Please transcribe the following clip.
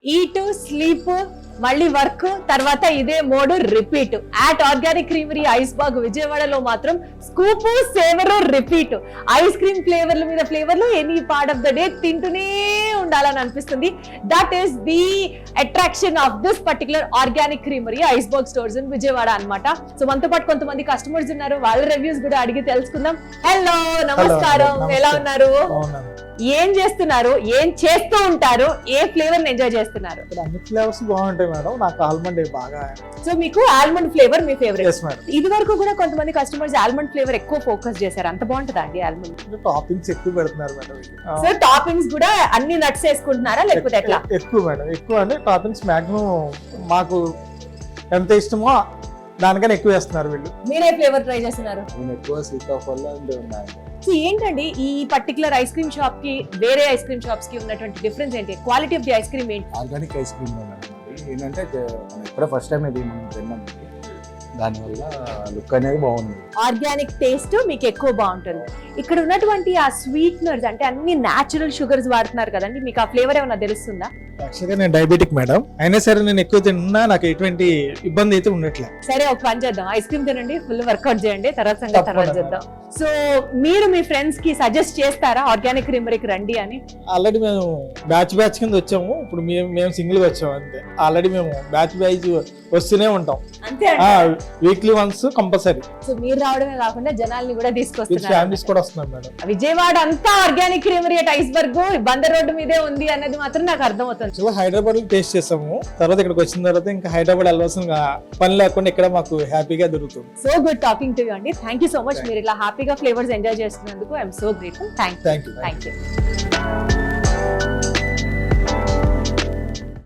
Eat sleep మళ్ళీ work తర్వాత ఇదే mode repeat. At organic creamery Iceberg విజయవాడలో మాత్రం scoop saver repeat. Ice cream ఫ్లేవర్ల మీద ఫ్లేవర్లు any part of the day తింటూనే ఉండాలని అనిపిస్తుంది. That is the attraction of this particular organic creamery Iceberg stores in Vijayawada అన్నమాట. సో మనతో పాటు కొంతమంది కస్టమర్స్ ఉన్నారు, వాళ్ళ రివ్యూస్ కూడా అడిగి తెలుసుకుందాం. హలో, నమస్కారం, ఎలా ఉన్నారు? ఏం చేస్తున్నారు, ఏం చేస్తూ ఉంటారు, ఏ ఫ్లేవర్ ఎంజాయ్ చేస్తున్నారు? అన్ని ఫ్లేవర్స్ బాగుంటాయి మేడం. నాకు ఆల్మండ్ బాగా. సో మీకు ఆల్మండ్ ఫ్లేవర్ మీ ఫేవరెట్? Yes madam. ఇది వరకు కూడా కొంతమంది కస్టమర్స్ ఆల్మండ్ ఫ్లేవర్ ఎక్కువ ఫోకస్ చేశారు. అంత బాగుంటుందా అండి ఆల్మండ్? టాపింగ్స్ ఎక్కువ పెడుతున్నారు మేడం. సో టాపింగ్స్ కూడా అన్ని నట్స్ వేసుకుంటున్నారా లేకపోతే ఎట్లా? ఎక్కువ మేడం, ఎక్కువ అంటే టాపింగ్స్ మాక్సిమం మాకు ఎంత ఇష్టమో దానికన్నా ఎక్కువ వేస్తున్నారు వీళ్ళు. మీరే ఫ్లేవర్ ట్రై చేస్తున్నారు? నేను ఎక్కువ సీతాఫల్ అండ్ ఉన్నాయి. సో ఏంటండి ఈ పర్టికులర్ ఐస్ క్రీమ్ షాప్ కి వేరే ఐస్ క్రీమ్ షాప్స్ కి ఉన్నటువంటి డిఫరెన్స్ ఏంటి? Quality of the ice cream ఏంటి? ఆర్గానిక్ ఐస్ క్రీమ్ ఏంటంటే మనం ఎక్కడ ఫస్ట్ టైం ఇది మనం తిన్నాం, దానివల్ల లుక్ అనేది బాగుంది. ఆర్గానిక్ టేస్ట్ మీకు ఎక్కువ బాగుంటుంది. ఇక్కడ ఉన్నటువంటి ఆ స్వీట్నర్స్ అంటే అన్ని న్యాచురల్ షుగర్స్ వాడుతున్నారు కదండి, మీకు ఆ ఫ్లేవర్ ఏమైనా తెలుస్తుందా? యాక్చువల్గా నేను డయాబెటిక్ మేడం, అయినా సరే నేను ఎక్కువ తిన్నా నాకు ఎటువంటి ఇబ్బంది అయితే ఉండట్లేదు. సరే, ఒక పని చేద్దాం, ఐస్ క్రీమ్ తినండి, ఫుల్ వర్కౌట్ చేయండి, తర్వాత సంగతి తర్వాత చేద్దాం. సో మీరు మీ ఫ్రెండ్స్ కి సజెస్ట్ చేస్తారా ఆర్గానిక్ క్రీమరీకి రండి అని? ఆల్రెడీ మేము బ్యాచ్ కింద వచ్చాము, ఇప్పుడు మేము సింగిల్ గా వచ్చాము అంతే. ఆల్రెడీ మేము బ్యాచ్ వస్తూనే ఉంటాం అంతే, వీక్లీ వన్స్ కంపల్సరీ. సో మీరు రావడమే కాకుండా జనాల్ని కూడా తీసుకొస్తున్నారు, ఫ్యామిలీస్ కూడా వస్తున్నారు మేడం. విజయవాడ అంతా organic creamery at iceberg Bandar road మీదే ఉంది అన్నది మాత్రం నాకు అర్థమవుతుంది. హైదరాబాద్ లో టేస్ట్ చేసాము, తర్వాత ఇక్కడికి వచ్చిన తర్వాత ఇంకా హైదరాబాద్ వెళ్ళాల్సిన పని లేకుండా ఇక్కడ మాకు హ్యాపీగా దొరుకుతుంది. So good talking to you అండి. Thank you so much. మీరు ఇలా హ్యాపీగా ఫ్లేవర్స్ ఎంజాయ్ చేస్తున్నందుకు I'm so grateful. Thank you.